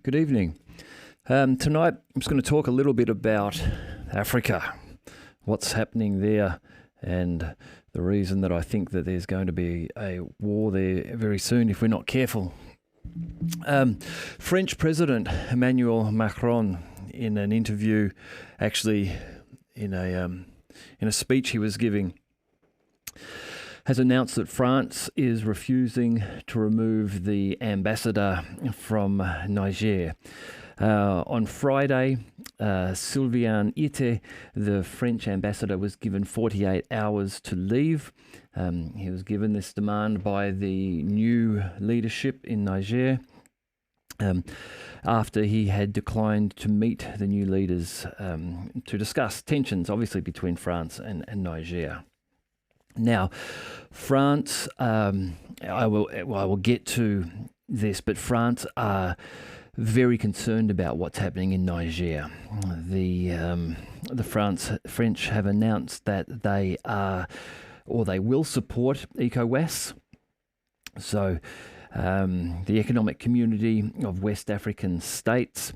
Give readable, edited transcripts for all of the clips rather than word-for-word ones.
Good evening. Tonight, I'm just going to talk a little bit about Africa, what's happening there, and the reason that I think that there's going to be a war there very soon if we're not careful. French President Emmanuel Macron, in an interview, actually in a speech he was giving, has announced that France is refusing to remove the ambassador from Niger. On Friday, Sylvain Itte, the French ambassador, was given 48 hours to leave. He was given this demand by the new leadership in Niger after he had declined to meet the new leaders to discuss tensions, obviously, between France and Niger. Now, France, I will get to this, but France are very concerned about what's happening in Niger. The French have announced that they are, or they will support ECOWAS. So, the Economic Community of West African States,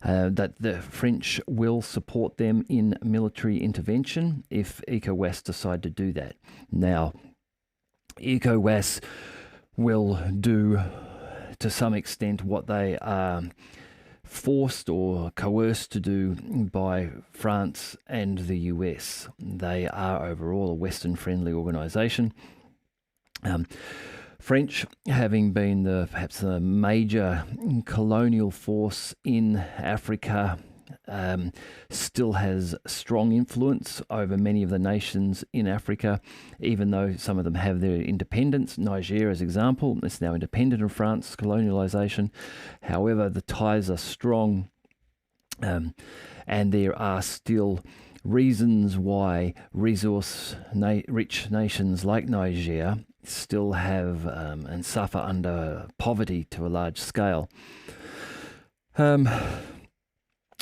that the French will support them in military intervention if ECOWAS decide to do that. Now, ECOWAS will do, to some extent, what they are forced or coerced to do by France and the US. They are overall a Western-friendly organisation. French, having been perhaps the major colonial force in Africa, still has strong influence over many of the nations in Africa, even though some of them have their independence. Niger, as example, is now independent of France's colonialisation. However, the ties are strong, and there are still reasons why rich nations like Niger still have and suffer under poverty to a large scale.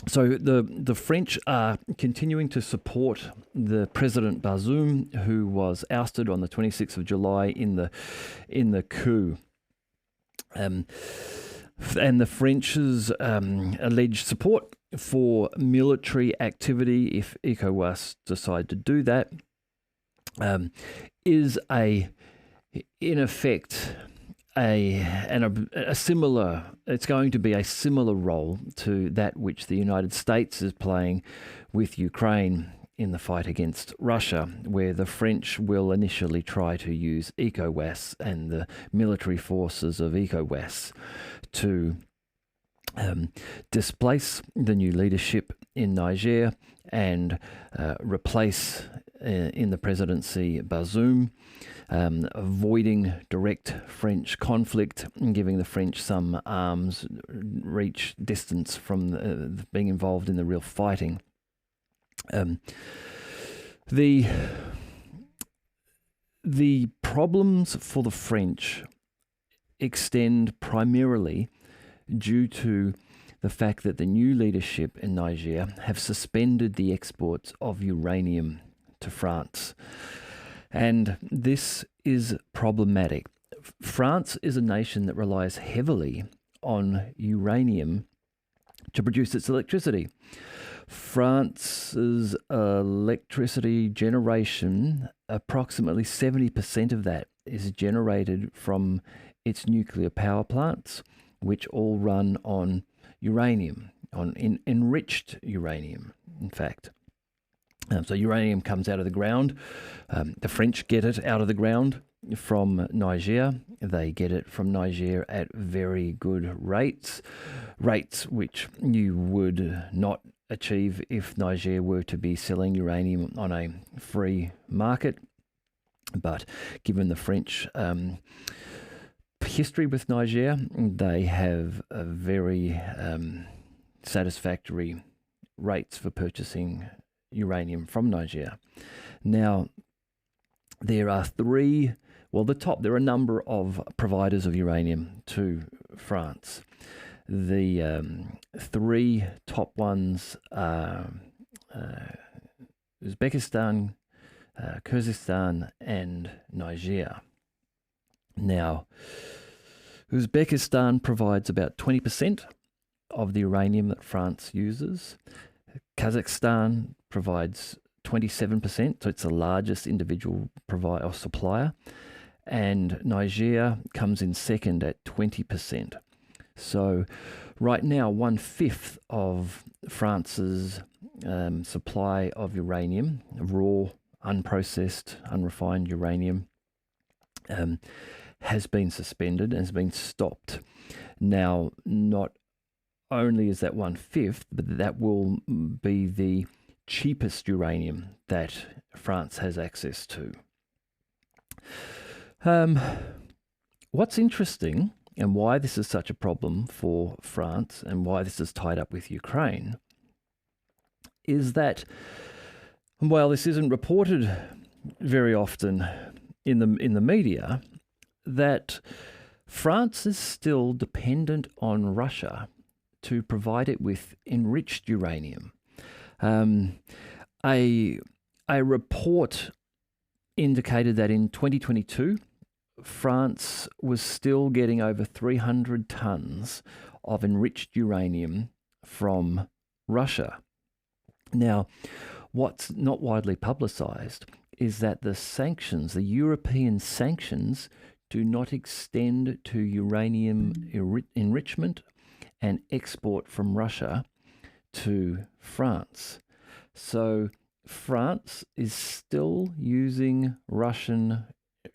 So the French are continuing to support the President Bazoum, who was ousted on the 26th of July in the coup. And the French's alleged support for military activity, if ECOWAS decide to do that, is in effect a similar. It's going to be a similar role to that which the United States is playing with Ukraine in the fight against Russia, where the French will initially try to use ECOWAS and the military forces of ECOWAS to displace the new leadership in Niger and replace in the presidency Bazoum, avoiding direct French conflict and giving the French some arms reach distance from being involved in the real fighting. The problems for the French extend primarily due to the fact that the new leadership in Niger have suspended the exports of uranium to France. And this is problematic. France is a nation that relies heavily on uranium to produce its electricity. France's electricity generation, approximately 70% of that is generated from its nuclear power plants, which all run on uranium, on enriched uranium, in fact. So uranium comes out of the ground. The French get it out of the ground from Niger. They get it from Niger at very good rates which you would not achieve if Niger were to be selling uranium on a free market. But given the French history with Niger, they have a very satisfactory rates for purchasing uranium from Niger. Now, there are there are a number of providers of uranium to France. The three top ones are Uzbekistan, Kyrgyzstan, and Niger. Now, Uzbekistan provides about 20% of the uranium that France uses. Kazakhstan provides 27%, so it's the largest individual provider or supplier. And Niger comes in second at 20%. So right now, 1/5 of France's supply of uranium, raw, unprocessed, unrefined uranium, has been suspended and has been stopped. Now, not only is that 1/5, but that will be the cheapest uranium that France has access to. What's interesting and why this is such a problem for France and why this is tied up with Ukraine is that, while this isn't reported very often in the media, that France is still dependent on Russia to provide it with enriched uranium. A report indicated that in 2022, France was still getting over 300 tons of enriched uranium from Russia. Now, what's not widely publicized is that the sanctions, the European sanctions, do not extend to uranium enrichment and export from Russia to France. So France is still using Russian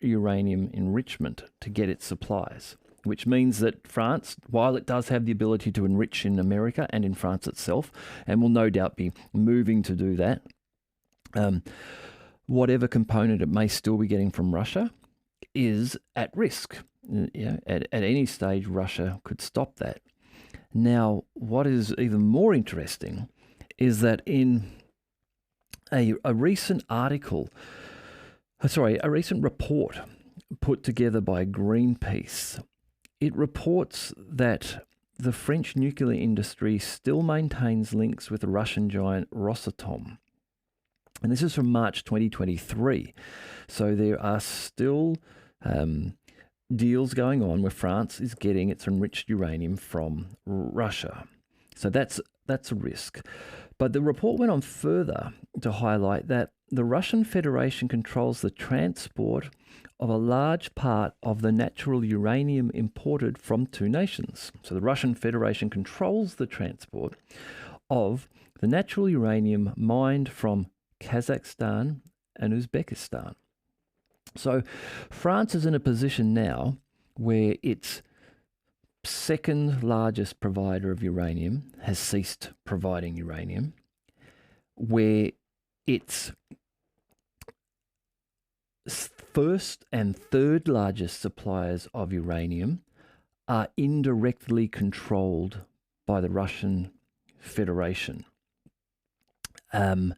uranium enrichment to get its supplies, which means that France, while it does have the ability to enrich in America and in France itself, and will no doubt be moving to do that, whatever component it may still be getting from Russia is at risk. At any stage, Russia could stop that. Now, what is even more interesting is that in a recent report put together by Greenpeace, it reports that the French nuclear industry still maintains links with the Russian giant Rosatom. And this is from March 2023. So there are still deals going on where France is getting its enriched uranium from Russia. So that's a risk. But the report went on further to highlight that the Russian Federation controls the transport of a large part of the natural uranium imported from two nations. So the Russian Federation controls the transport of the natural uranium mined from Kazakhstan and Uzbekistan. So France is in a position now where its second largest provider of uranium has ceased providing uranium, where its first and third largest suppliers of uranium are indirectly controlled by the Russian Federation. And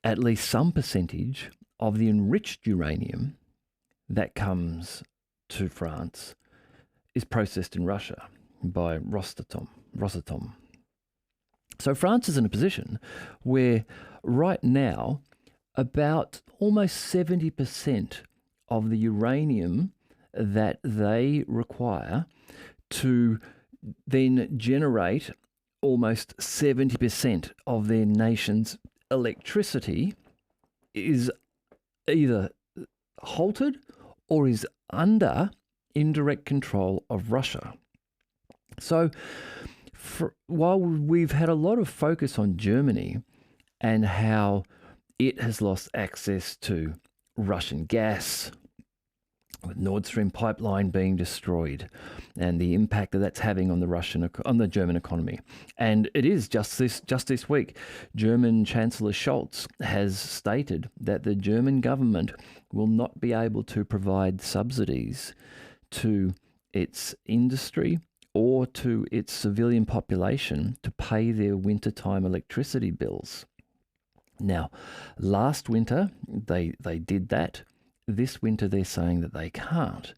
at least some percentage of the enriched uranium that comes to France is processed in Russia by Rosatom. So France is in a position where right now about almost 70% of the uranium that they require to then generate almost 70% of their nation's electricity is either halted or is under indirect control of Russia. So while we've had a lot of focus on Germany and how it has lost access to Russian gas, with Nord Stream pipeline being destroyed, and the impact that that's having on the German economy, and it is just this week, German Chancellor Scholz has stated that the German government will not be able to provide subsidies to its industry or to its civilian population to pay their wintertime electricity bills. Now, last winter they did that. This winter they're saying that they can't.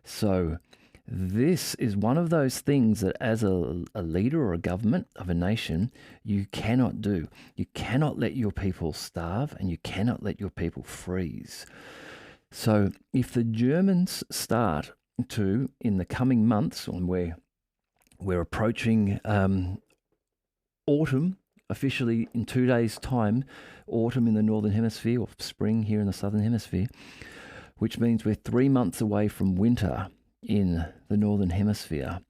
So this is one of those things that as a leader or a government of a nation, you cannot do. You cannot let your people starve and you cannot let your people freeze. So if the Germans start to, in the coming months, and we're approaching autumn, officially in 2 days' time, autumn in the Northern Hemisphere, or spring here in the Southern Hemisphere, which means we're 3 months away from winter in the Northern Hemisphere.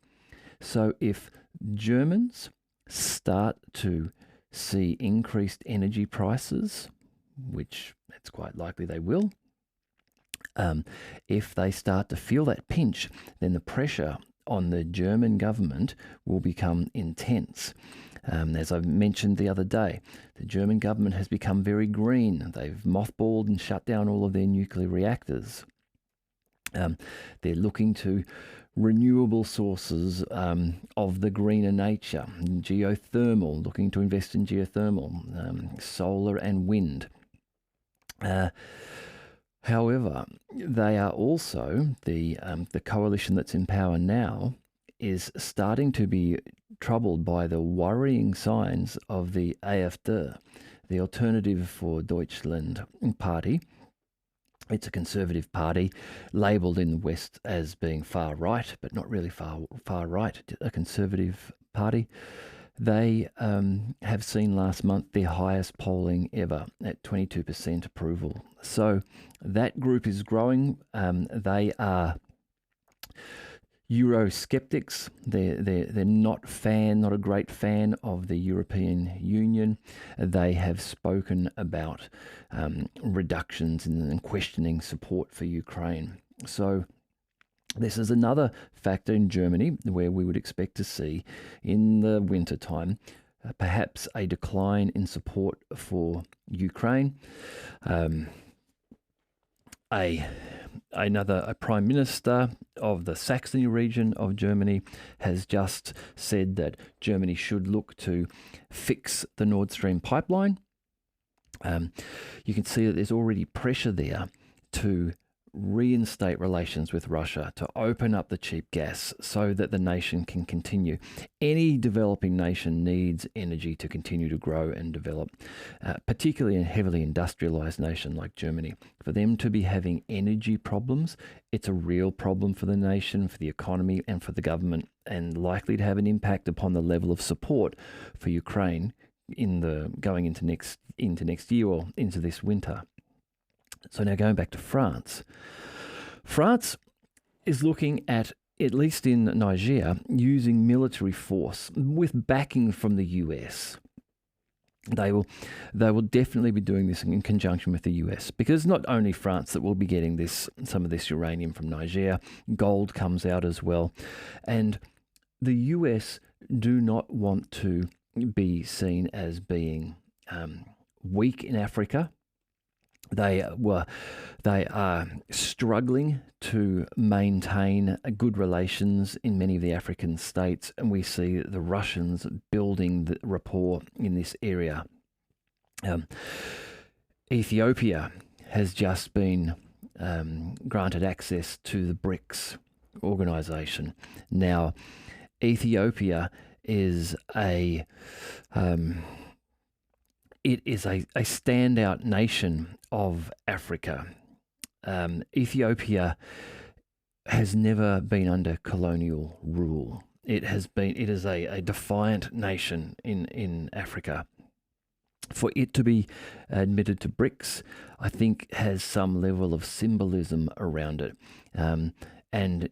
So if Germans start to see increased energy prices, which it's quite likely they will, if they start to feel that pinch, then the pressure on the German government will become intense. As I mentioned the other day, the German government has become very green. They've mothballed and shut down all of their nuclear reactors. They're looking to renewable sources of the greener nature, geothermal, looking to invest in geothermal, solar and wind. However, they are also, the coalition that's in power now is starting to be troubled by the worrying signs of the AfD, the Alternative for Deutschland party. It's a conservative party, labelled in the West as being far right, but not really far right, a conservative party. They have seen last month their highest polling ever at 22% approval. So that group is growing. They are Eurosceptics. They're not a great fan of the European Union. They have spoken about reductions and questioning support for Ukraine. So this is another factor in Germany where we would expect to see in the winter time perhaps a decline in support for Ukraine. A prime minister of the Saxony region of Germany has just said that Germany should look to fix the Nord Stream pipeline. You can see that there's already pressure there to reinstate relations with Russia, to open up the cheap gas so that the nation can continue. Any developing nation needs energy to continue to grow and develop, particularly in a heavily industrialized nation like Germany. For them to be having energy problems, it's a real problem for the nation, for the economy, and for the government, and likely to have an impact upon the level of support for Ukraine going into next year or into this winter. So now going back to France. France is looking at least in Niger, using military force with backing from the US. They will definitely be doing this in conjunction with the US, because not only France that will be getting some of this uranium from Niger, gold comes out as well. And the US do not want to be seen as being weak in Africa. They are struggling to maintain good relations in many of the African states, and we see the Russians building the rapport in this area. Ethiopia has just been granted access to the BRICS organization. Now, Ethiopia is a standout nation of Africa. Ethiopia has never been under colonial rule. It is a defiant nation in Africa. For it to be admitted to BRICS, I think has some level of symbolism around it. And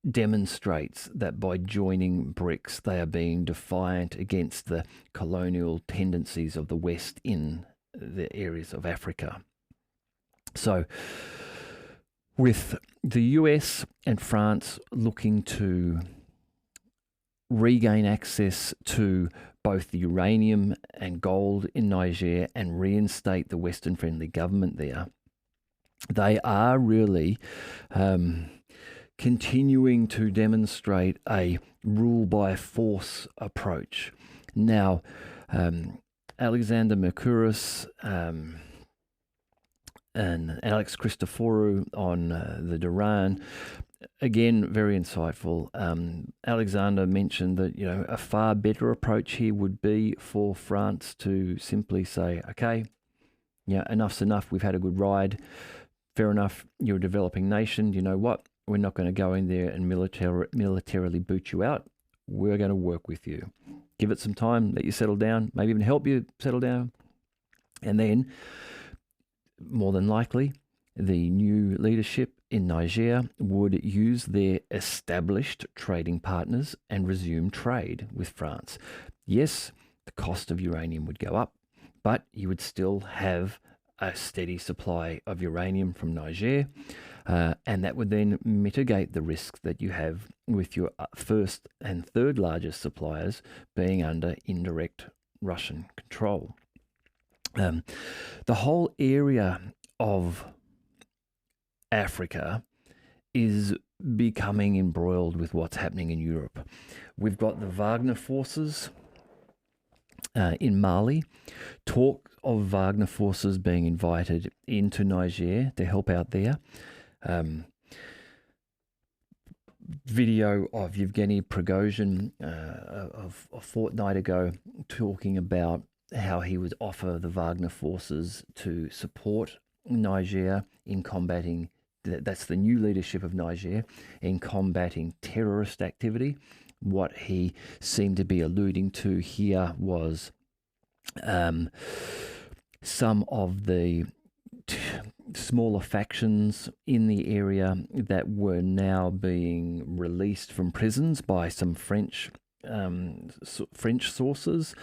demonstrates that by joining BRICS, they are being defiant against the colonial tendencies of the West in the areas of Africa. So, with the US and France looking to regain access to both the uranium and gold in Niger and reinstate the Western-friendly government there, they are really continuing to demonstrate a rule by force approach. Now, Alexander Mercouris and Alex Christoforou on the Duran, again, very insightful. Alexander mentioned that, a far better approach here would be for France to simply say, okay, enough's enough. We've had a good ride. Fair enough. You're a developing nation. You know what? We're not going to go in there and militarily boot you out. We're going to work with you. Give it some time, let you settle down, maybe even help you settle down. And then, more than likely, the new leadership in Niger would use their established trading partners and resume trade with France. Yes, the cost of uranium would go up, but you would still have a steady supply of uranium from Niger, and that would then mitigate the risk that you have with your first and third largest suppliers being under indirect Russian control. The whole area of Africa is becoming embroiled with what's happening in Europe. We've got the Wagner forces in Mali. Talk of Wagner forces being invited into Niger to help out there. Video of Yevgeny Prigozhin of a fortnight ago talking about how he would offer the Wagner forces to support Niger in combating, that's the new leadership of Niger, in combating terrorist activity. What he seemed to be alluding to here was some of the smaller factions in the area that were now being released from prisons by some French sources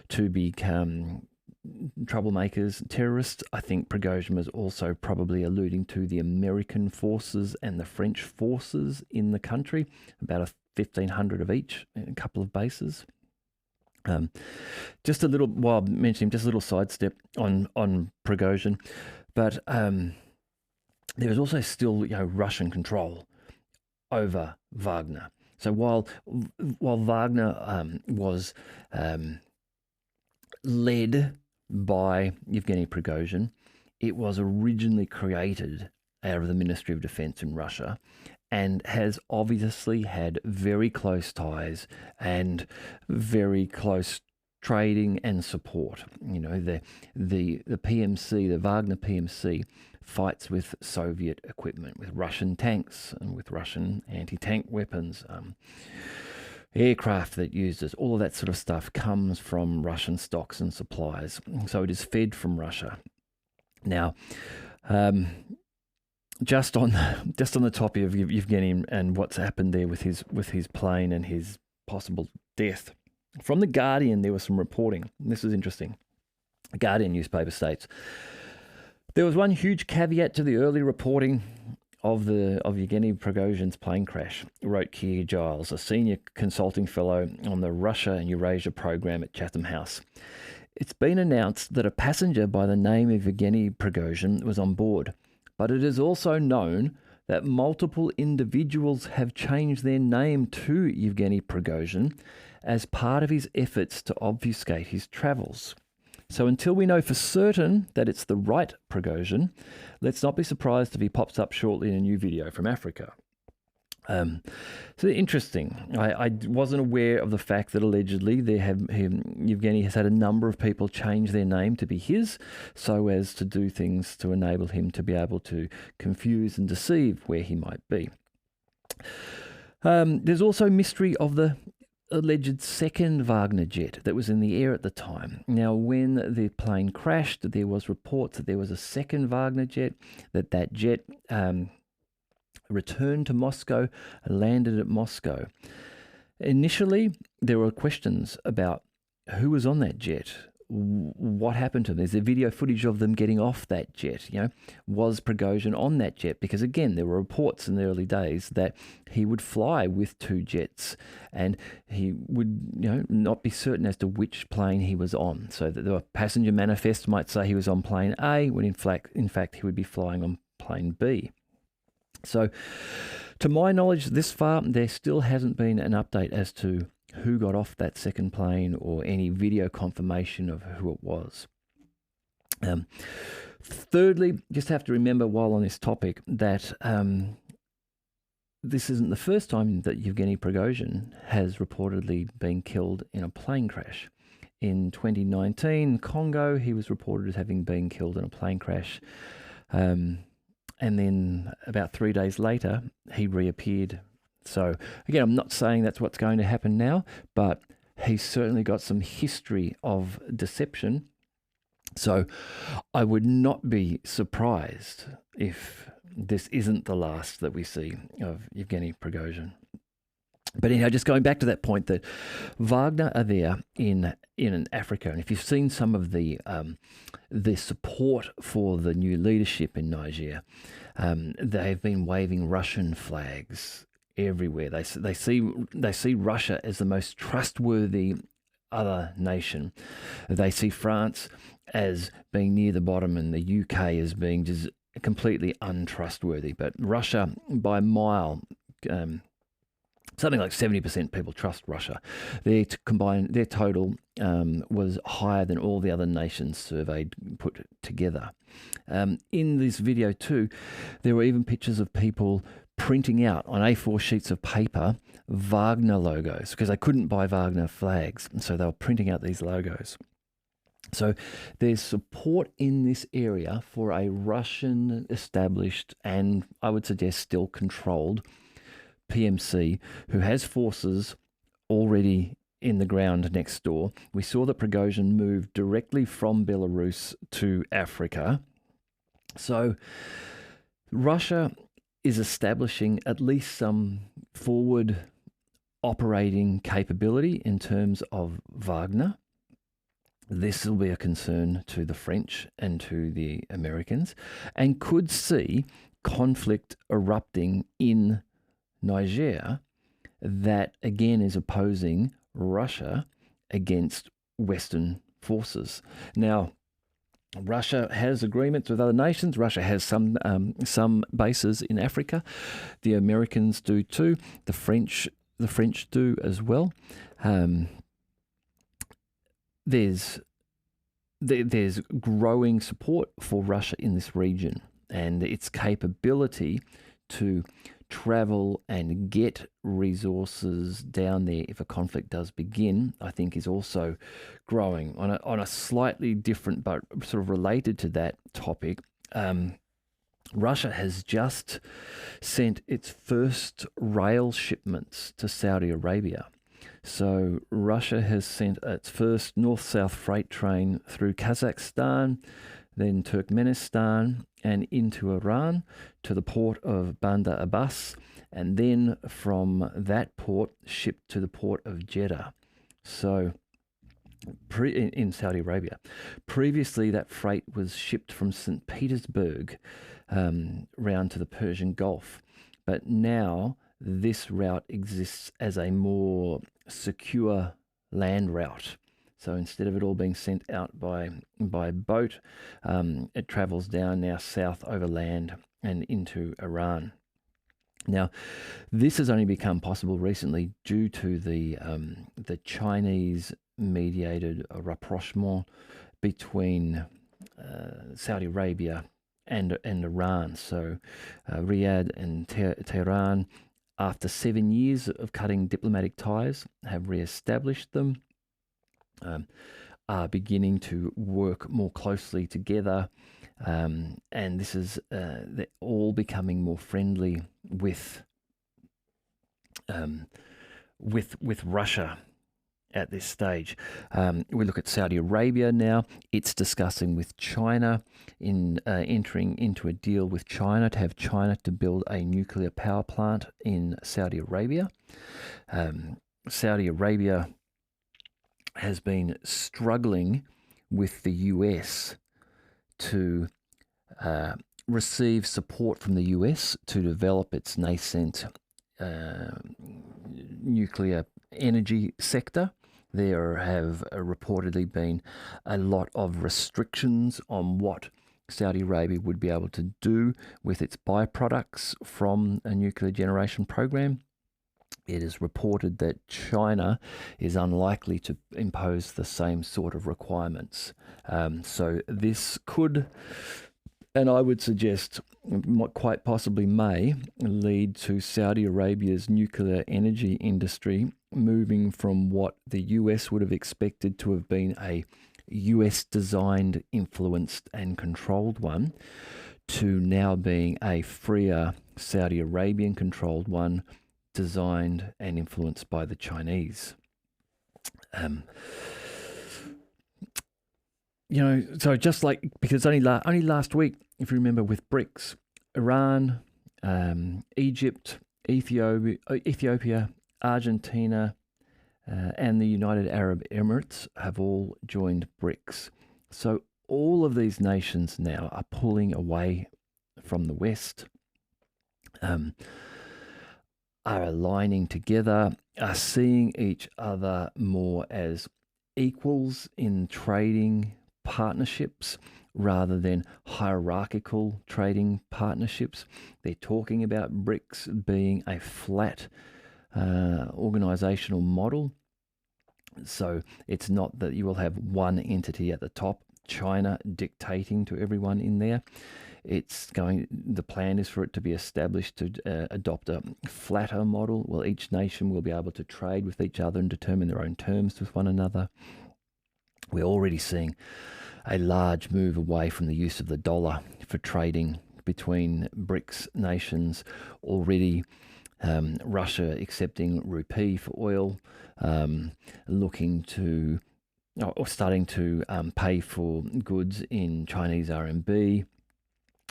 to become troublemakers, terrorists. I think Prigozhin was also probably alluding to the American forces and the French forces in the country, about 1,500 of each in a couple of bases. Just a little, while mentioning, just a little sidestep on Prigozhin, but there is also still Russian control over Wagner. So while Wagner was led by Yevgeny Prigozhin, it was originally created out of the Ministry of Defense in Russia and has obviously had very close ties and very close trading and support. The PMC, the Wagner PMC, fights with Soviet equipment, with Russian tanks and with Russian anti-tank weapons, aircraft that uses, all of that sort of stuff comes from Russian stocks and supplies. So it is fed from Russia. Now, just on the topic of Yevgeny and what's happened there with his plane and his possible death, from The Guardian there was some reporting. This is interesting. The Guardian newspaper states, there was one huge caveat to the early reporting of Yevgeny Prigozhin's plane crash, wrote Keir Giles, a senior consulting fellow on the Russia and Eurasia program at Chatham House. It's been announced that a passenger by the name of Yevgeny Prigozhin was on board, but it is also known that multiple individuals have changed their name to Yevgeny Prigozhin as part of his efforts to obfuscate his travels. So until we know for certain that it's the right Prigozhin, let's not be surprised if he pops up shortly in a new video from Africa. So interesting. I wasn't aware of the fact that allegedly Yevgeny has had a number of people change their name to be his, so as to do things to enable him to be able to confuse and deceive where he might be. There's also mystery of the alleged second Wagner jet that was in the air at the time. Now, when the plane crashed, there was reports that there was a second Wagner jet, that jet returned to Moscow and landed at Moscow. Initially, there were questions about who was on that jet. What happened to them? There's a video footage of them getting off that jet. Was Prigozhin on that jet? Because again, there were reports in the early days that he would fly with two jets, and he would, not be certain as to which plane he was on. So that the passenger manifest might say he was on plane A, when in fact he would be flying on plane B. So, to my knowledge, this far, there still hasn't been an update as to who got off that second plane or any video confirmation of who it was. Thirdly, just have to remember while on this topic that this isn't the first time that Yevgeny Prigozhin has reportedly been killed in a plane crash. In 2019, Congo, he was reported as having been killed in a plane crash. and then about 3 days later, he reappeared. So again, I'm not saying that's what's going to happen now, but he's certainly got some history of deception. So I would not be surprised if this isn't the last that we see of Yevgeny Prigozhin. But anyhow, just going back to that point that Wagner are there in Africa, and if you've seen some of the support for the new leadership in Niger, they've been waving Russian flags everywhere. They see Russia as the most trustworthy other nation. They see France as being near the bottom, and the UK as being just completely untrustworthy. But Russia, by a mile, something like 70% people trust Russia. Their total was higher than all the other nations surveyed put together. In this video too, there were even pictures of people printing out on A4 sheets of paper Wagner logos, because they couldn't buy Wagner flags, and so they were printing out these logos. So there's support in this area for a Russian established, and I would suggest still controlled, PMC, who has forces already in the ground next door. We saw that Prigozhin moved directly from Belarus to Africa. So Russia is establishing at least some forward operating capability in terms of Wagner. This will be a concern to the French and to the Americans, and could see conflict erupting in Niger that again is opposing Russia against Western forces. Now, Russia has agreements with other nations. Russia has some bases in Africa. The Americans do too. The French do as well. There's growing support for Russia in this region, and its capability to travel and get resources down there if a conflict does begin, I think, is also growing. On a slightly different but sort of related to that topic, Russia has just sent its first rail shipments to Saudi Arabia. So Russia has sent its first north-south freight train through Kazakhstan, then Turkmenistan, and into Iran to the port of Bandar Abbas, and then from that port shipped to the port of Jeddah. So in Saudi Arabia. Previously, that freight was shipped from St. Petersburg round to the Persian Gulf. But now this route exists as a more secure land route. So instead of it all being sent out by boat, it travels down now south over land and into Iran. Now, this has only become possible recently due to the Chinese-mediated rapprochement between Saudi Arabia and Iran. So Riyadh and Tehran, after 7 years of cutting diplomatic ties, have re-established them. Are beginning to work more closely together, and this is they're all becoming more friendly with Russia at this stage. We look at Saudi Arabia now. It's discussing with China in entering into a deal with China to have China to build a nuclear power plant in Saudi Arabia. Saudi Arabia has been struggling with the US to receive support from the US to develop its nascent nuclear energy sector. There have reportedly been a lot of restrictions on what Saudi Arabia would be able to do with its byproducts from a nuclear generation program. It is reported that China is unlikely to impose the same sort of requirements. So this could, and I would suggest quite possibly may, lead to Saudi Arabia's nuclear energy industry moving from what the US would have expected to have been a US-designed, influenced and controlled one to now being a freer Saudi Arabian controlled one, designed and influenced by the Chinese. So just like, because only last week, if you remember, with BRICS, Iran, Egypt, Ethiopia, Argentina, and the United Arab Emirates have all joined BRICS. So all of these nations now are pulling away from the West, are aligning together, are seeing each other more as equals in trading partnerships rather than hierarchical trading partnerships. They're talking about BRICS being a flat organizational model. So it's not that you will have one entity at the top, China, dictating to everyone in there. The plan is for it to be established to adopt a flatter model. Well, each nation will be able to trade with each other and determine their own terms with one another. We're already seeing a large move away from the use of the dollar for trading between BRICS nations already. Russia accepting rupee for oil, looking to, or starting to pay for goods in Chinese RMB.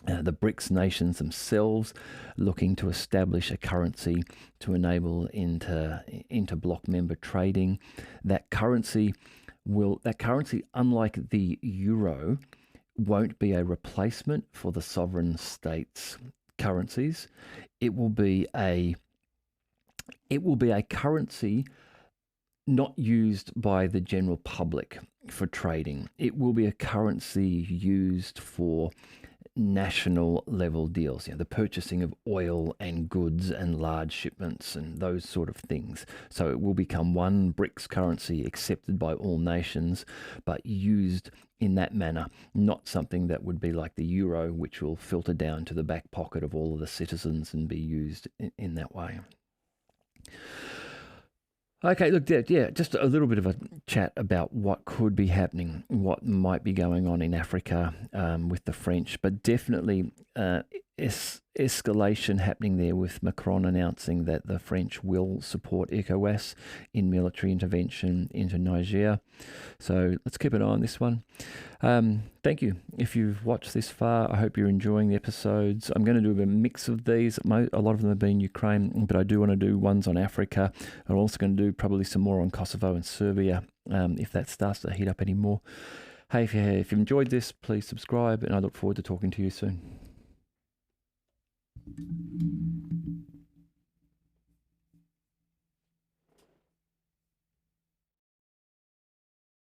The BRICS nations themselves looking to establish a currency to enable inter-block member trading. That currency, unlike the euro, won't be a replacement for the sovereign states' currencies. It will be a currency not used by the general public for trading. It will be a currency used for national level deals, the purchasing of oil and goods and large shipments and those sort of things. So it will become one BRICS currency accepted by all nations, but used in that manner, not something that would be like the euro, which will filter down to the back pocket of all of the citizens and be used in that way. Okay, look, just a little bit of a chat about what could be happening, what might be going on in Africa with the French, but definitely escalation happening there with Macron announcing that the French will support ECOWAS in military intervention into Niger. So let's keep an eye on this one. Thank you. If you've watched this far, I hope you're enjoying the episodes. I'm going to do a mix of these. A lot of them have been Ukraine, but I do want to do ones on Africa. I'm also going to do probably some more on Kosovo and Serbia if that starts to heat up anymore. Hey, if you've enjoyed this, please subscribe, and I look forward to talking to you soon.